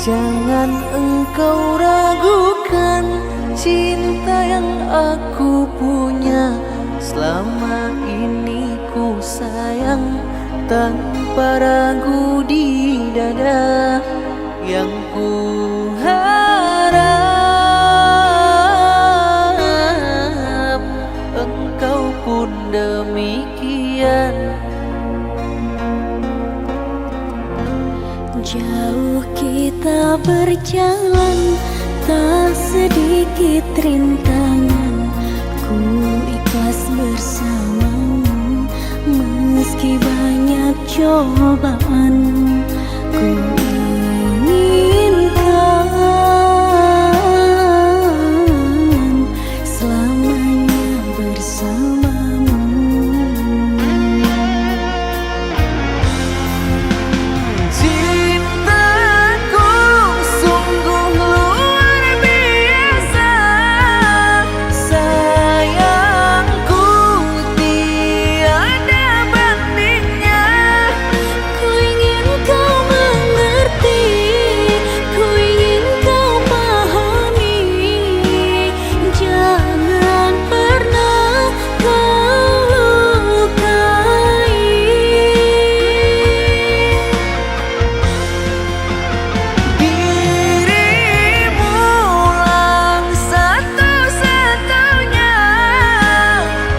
Jangan engkau ragukan cinta yang aku punya. Selama ini ku sayang tanpa ragu di dada. Yang ku harap engkau pun demikian. Jauh kita berjalan, tak sedikit rintangan. Ku ikhlas bersamamu, meski banyak cobaan. Ku inginkan selamanya bersamamu. Cintaku sungguh luar biasa, sayangku tiada bandingnya. Ku ingin kau mengerti, ku ingin kau pahami. Jangan pernah kau lukai. Dirimulah satu-satunya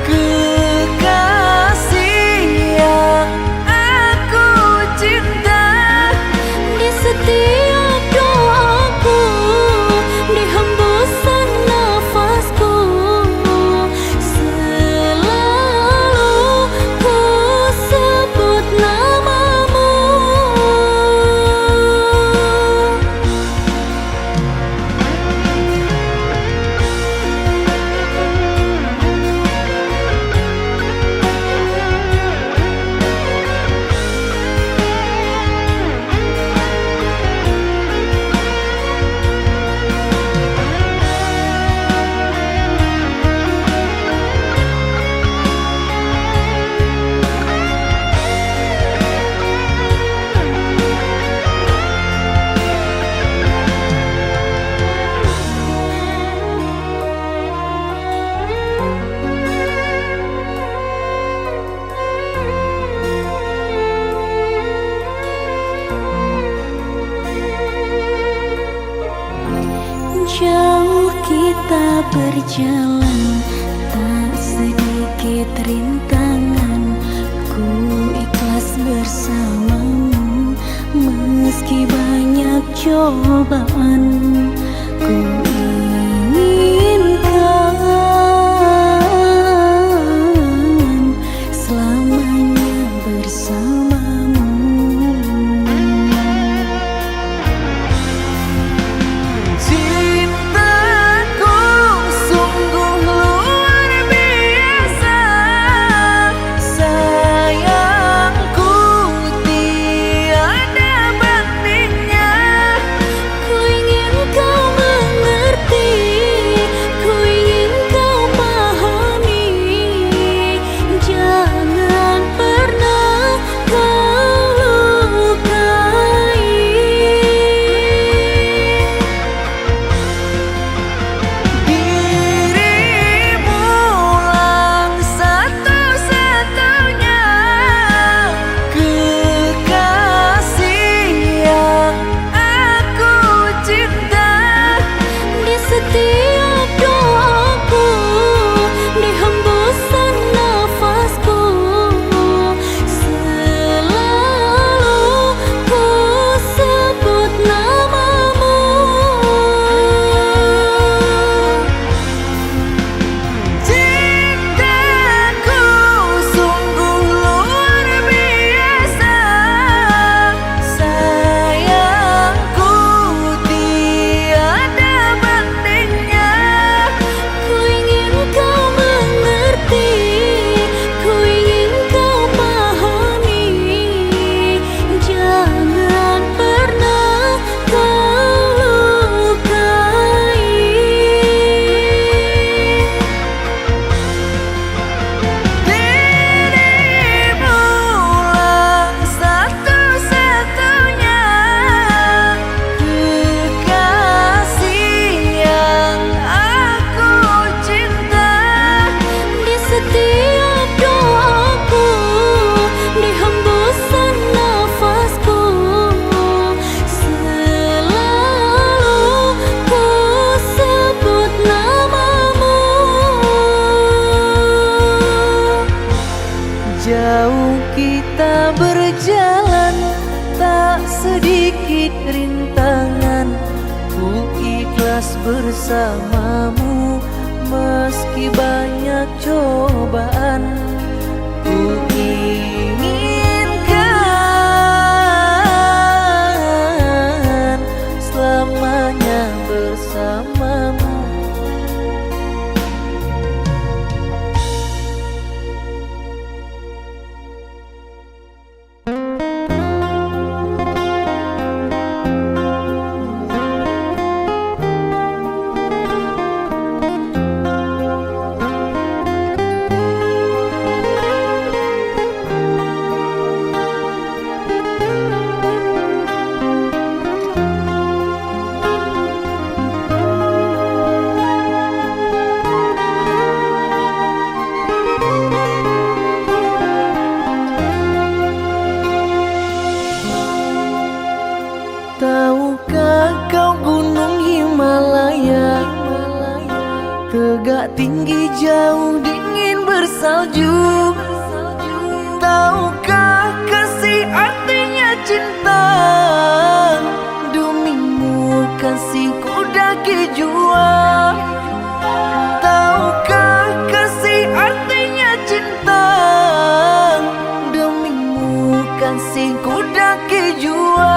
kekasih yang aku cinta. Di setiap doaku, di hembusan nafasku, selalu ku sebut namamu. Jauh kita berjalan, tak sedikit rintangan. Ku ikhlas bersamamu, meski banyak cobaan. Ku inginkan selamanya bersamamu. Cintaku sungguh luar biasa, sayangku tiada bandingnya. Ku ingin kau mengerti, ikhlas bersamamu meski banyak cobaan. Ku inginkan selamanya bersamamu. Tahukah kau gunung Himalaya tegak tinggi jauh dingin bersalju? Tahukah kasih artinya cinta? Demimu kasihku daki jua. Tahukah kasih artinya cinta? Demimu kasihku daki jua.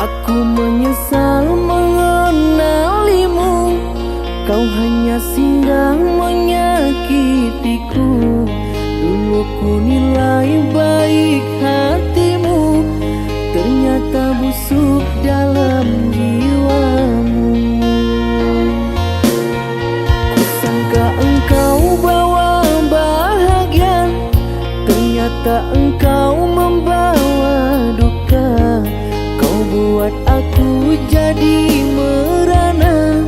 Aku menyesal mengenalimu. Kau hanya singgah menyakitiku. Dulu ku nilai baik hatimu, ternyata busuk dalam jiwamu. Kusangka engkau bawa bahagia, ternyata engkau membawa duka. Kau buat aku jadi merana,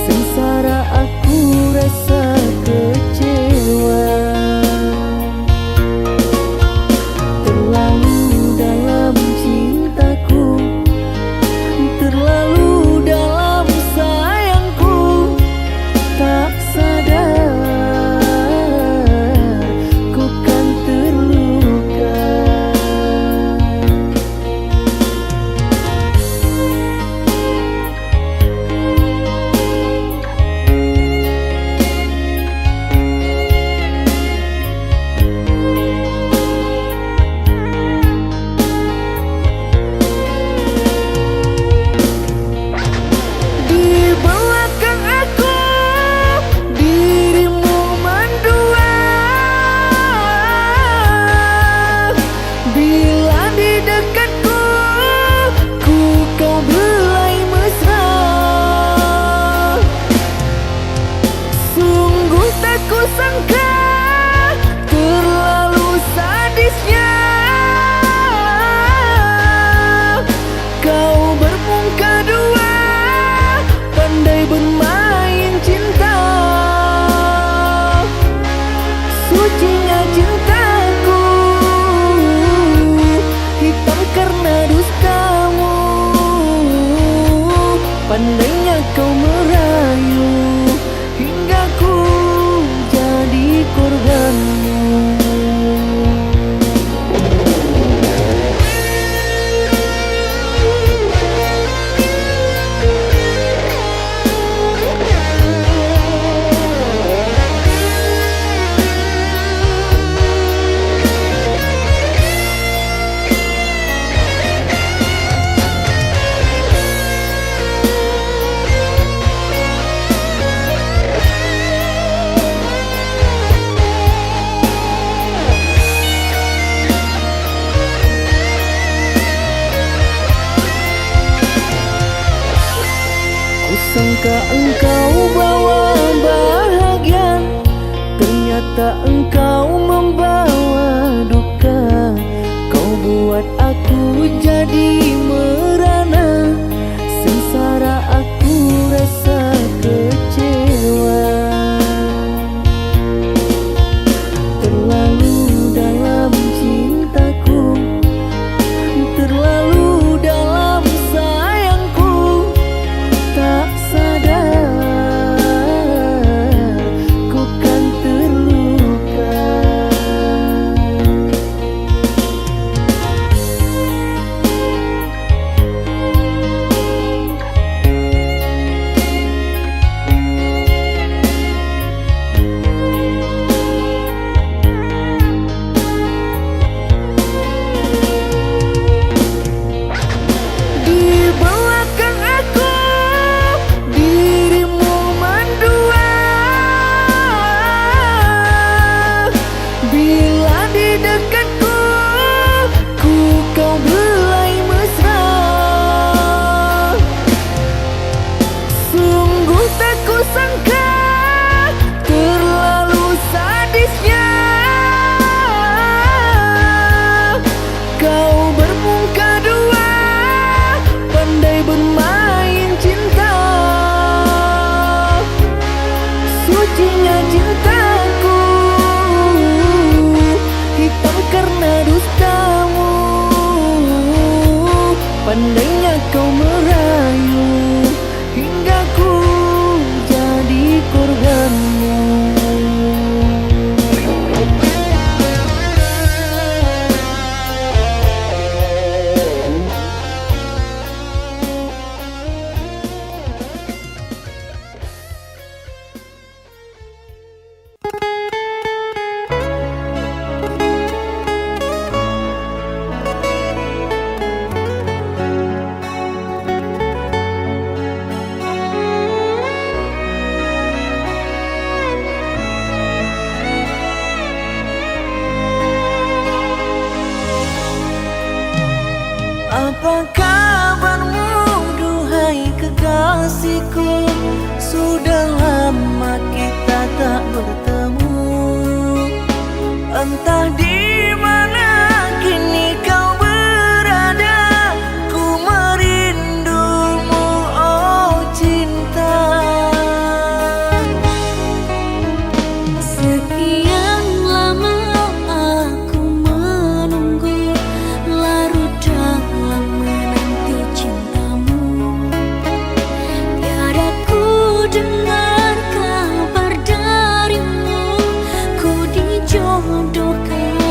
sengsara aku rasa kecewa. Terlalu dalam cintaku, terlalu dalam sayangku, tak sadar ku kan terluka. Di belakang aku, dirimu mendua. Bila di dekatku, kau belai mesra. Sungguh tak kusangka, terlalu sadisnya kau bermuka dua, pandai bermain cinta. Sucinya cintaku, hitam karena dustamu. Pandainya kau merayu, hingga ku jadi korbanmu. Kusangka engkau bawa bahagia, ternyata engkau membawa duka. Kau buat aku jadi merana, sengsara aku rasa kecewa. Terlalu dalam cintaku, terlalu dalam sayangku, tak sadar ku kan terluka. Di belakang aku, dirimu mendua. Bila di dekatku, kau belai mesra. Sungguh tak kusangka, terlalu sadisnya kau bermuka dua, pandai bermain cinta. Sucinya cintaku, hitam karena dustamu. Pandainya kau merayu, hingga ku jadi korbanmu. Apa kabarmu duhai kekasihku? Sudah lama kita tak bertemu. Entah di mana kini kau berada, ku merindumu oh cinta. Sekian lama aku menunggu, larut dalam menanti cintamu. Tiada ku dengar kabar darimu, ku dijodohkan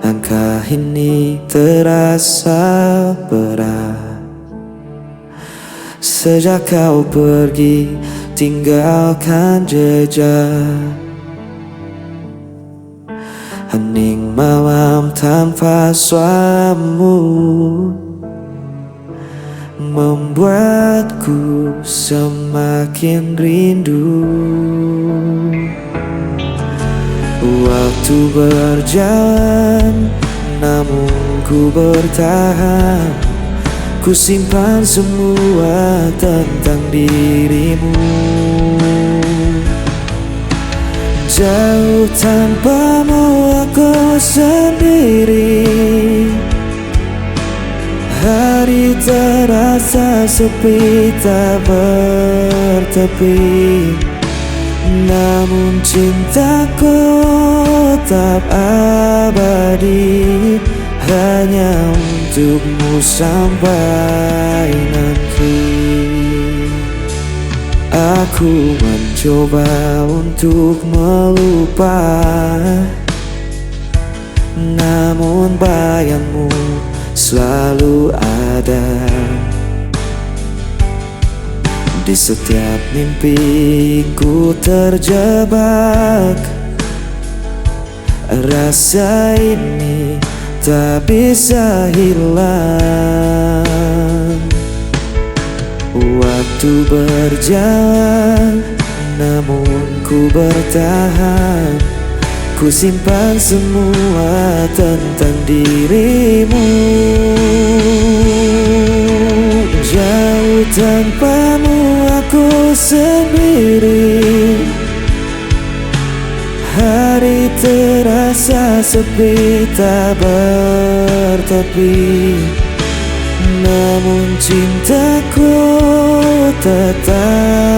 Langkah ini terasa berat sejak kau pergi tinggalkan jejak. Hening malam tanpa suaramu membuatku semakin rindu. Waktu berjalan, namun ku bertahan. Ku simpan semua tentang dirimu. Jauh tanpamu aku sendiri. Hari terasa sepi tak bertepi, namun cintaku tetap abadi, hanya untukmu sampai nanti. Aku mencoba untuk melupa, namun bayangmu selalu ada. Di setiap mimpiku terjebak, rasa ini tak bisa hilang. Waktu berjalan, namun ku bertahan. Ku simpan semua tentang dirimu. Jauh tanpamu aku sendiri. Hari terasa sepi tak bertepi, namun cintaku tetap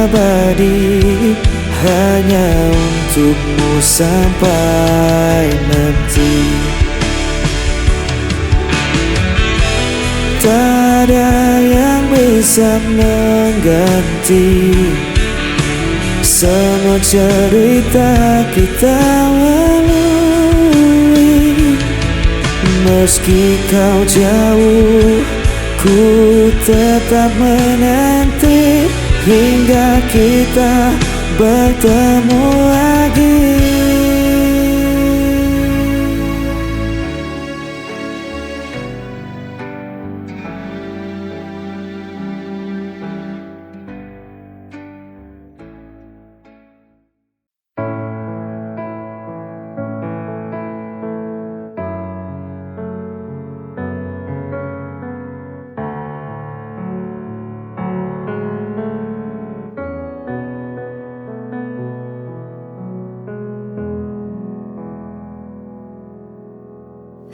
abadi, hanya untukmu sampai nanti. Tak ada yang bisa mengganti semua cerita kita lalui. Meski kau jauh, ku tetap menanti hingga kita bertemu lagi.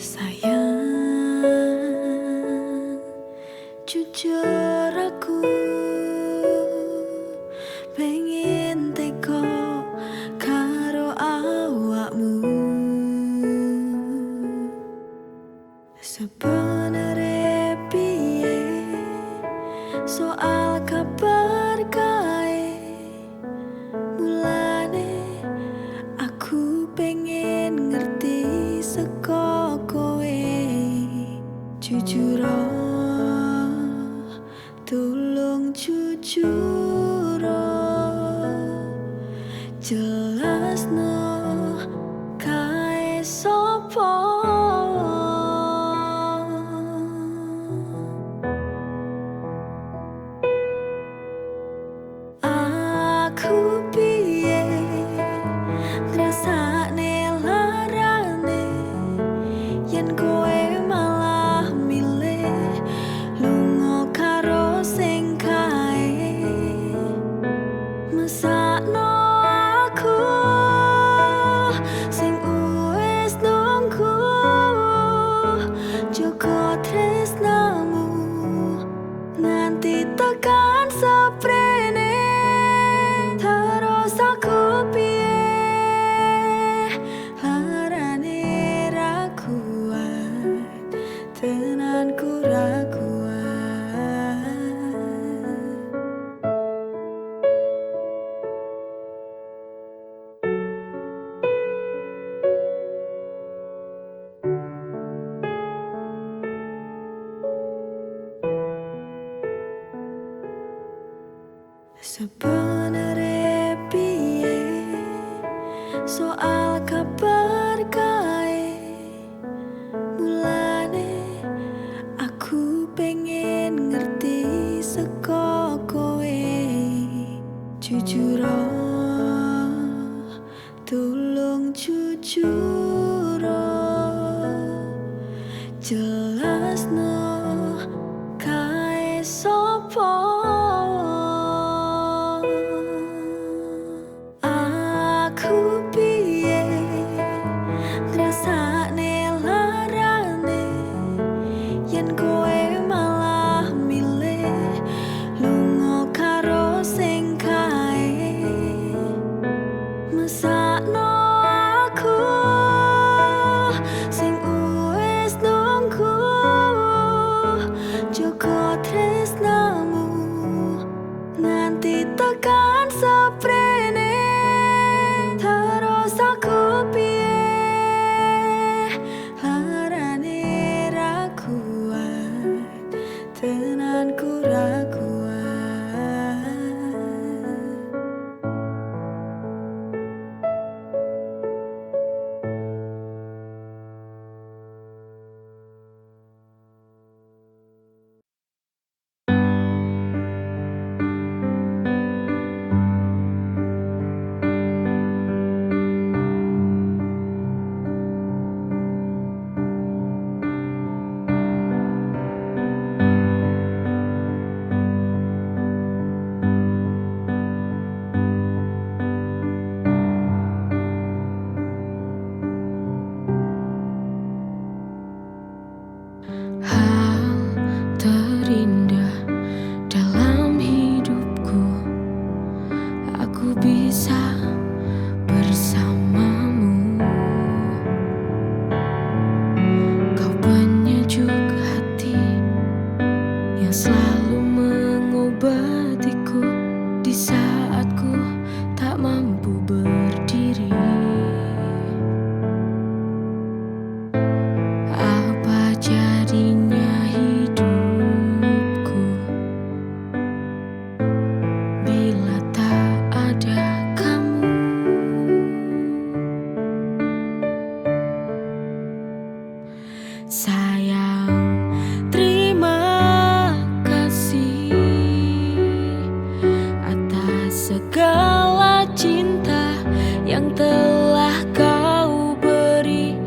Sayang, jujur aku pengen teko karo awakmu. Sebenarnya piye soal kabar kae, mulane aku pengen ngerti saka kowe. Jujur tolong jujur jelasno kae sapa. Aku piye ngrasakne larane yen kowe malah milih lunga karo sing kae. Mesakno aku sing wis nunggu joko tresnamu nganti tekan seprene. Terus aku piye larane ra kuat, tenan ku ra kuat. Sebenarnya piye soal kabar kae, mulane aku pengen ngerti saka kowe. Jujur tolong jujur jelasno kae sopo. Aku piye ngrasakne larane yen kowe malah milih lunga karo sing kae. Mesakno aku sing wis nunggu joko tresnamu nganti tekan seprene. Terus aku piye larane ra kuat, tenanku ra kuat. Hal terindah dalam hidupku, aku bisa bersamamu. Kau penyejuk hati yang selalu mengobatiku di saat ku tak mampu berdiri. Apa jadinya hidupku bila tak ada kamu? Sayang, terima kasih atas segala cinta yang telah kau beri.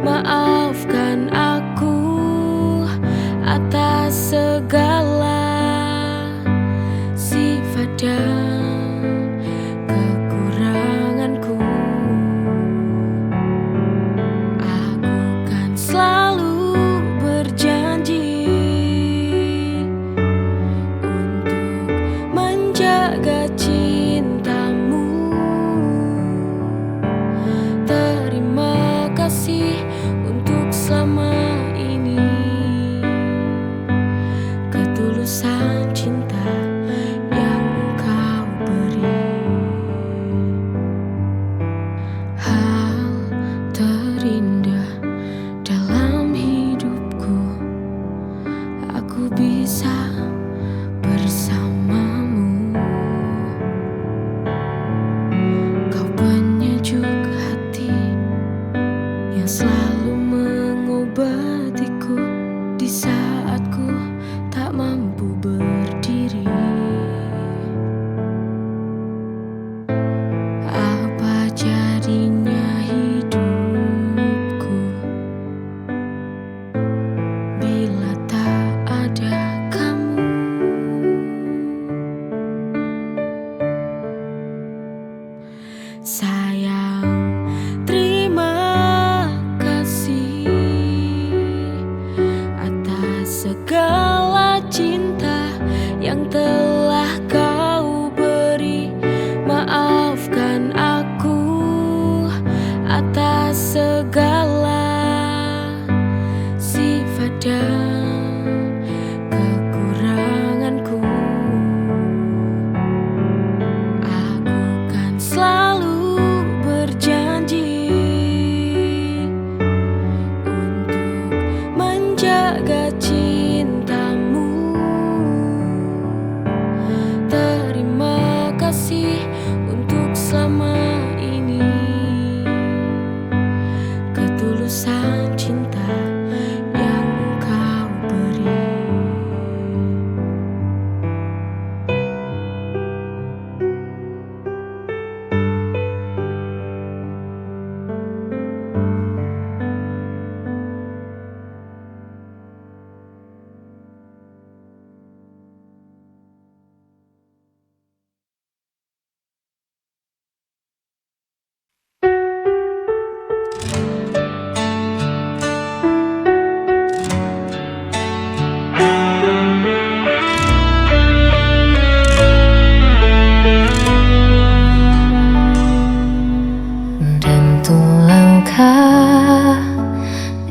Maafkan aku atas segala sifat dan kekuranganku. Aku kan selalu berjanji untuk menjaga cintamu. Terima kasih untuk selama ini, ketulusan cinta yang engkau beri. Hal terindah dalam hidupku, aku bisa bersamamu. Kau penyejuk hati yang selalu mengubah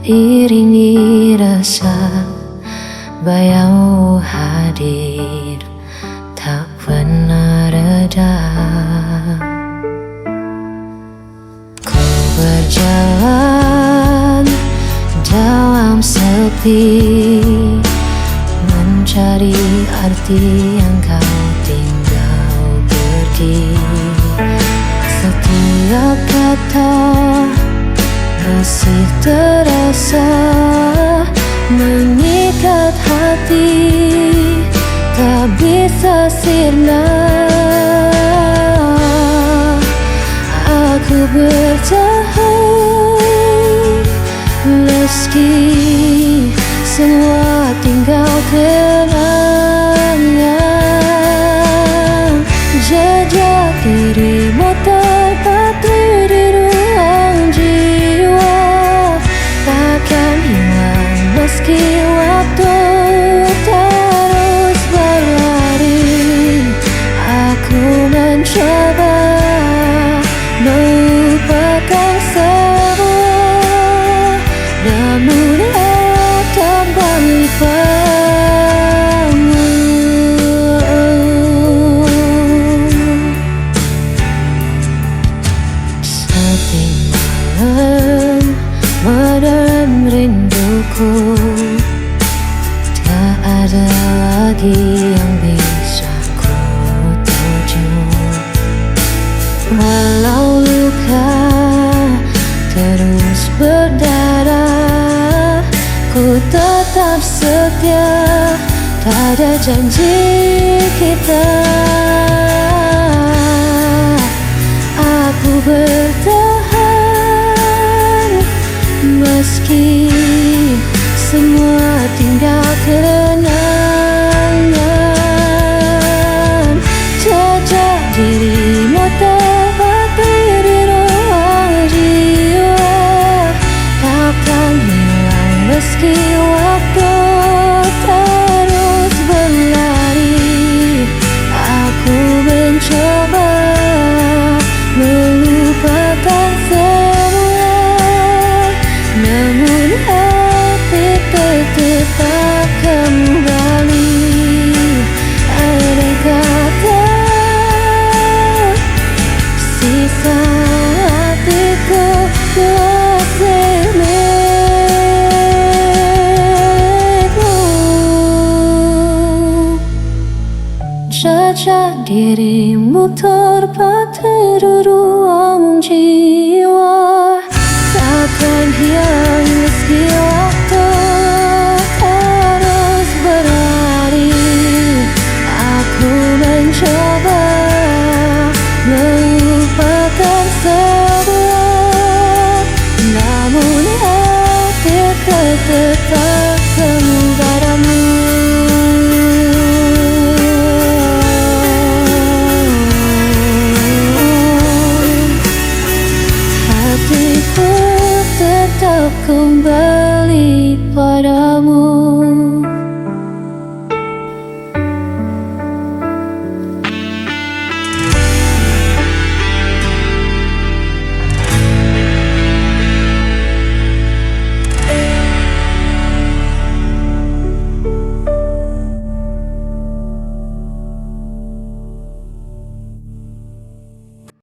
iringi rasa bayangmu hadir tak pernah reda. Ku berjalan dalam sepi, mencari arti yang kau tinggal pergi. Setiap kata masih terasa mengikat hati, tak bisa sirna. Aku bertahan meski semua tinggal kenangan. Jejak dirimu terpatri di ruang jiwa, takkan hilang meski waktu terus berlari. Aku mencoba melupakan semua, namun tak balik padamu. Setiap malam menerem rinduku, tak ada lagi yang bisa ku tuju. Walau luka terus berdarah, ku tetap setia, tak ada janji kita. Aku bertahan meski semua tinggal kenangan. Jejak dirimu terpatri di ruang jiwa, takkan hilang meski waktu terus berlari. Aku mencoba melupakan semua, namun hati tetap kembali. Ada kata sisa hatiku masih milikmu. Jejak dirimu terpatri di ruang jiwa, takkan hilang meski waktu terus berlari. Aku mencoba melupakan semua, namun hati tetap padamu. Hatiku tetap kembali padamu.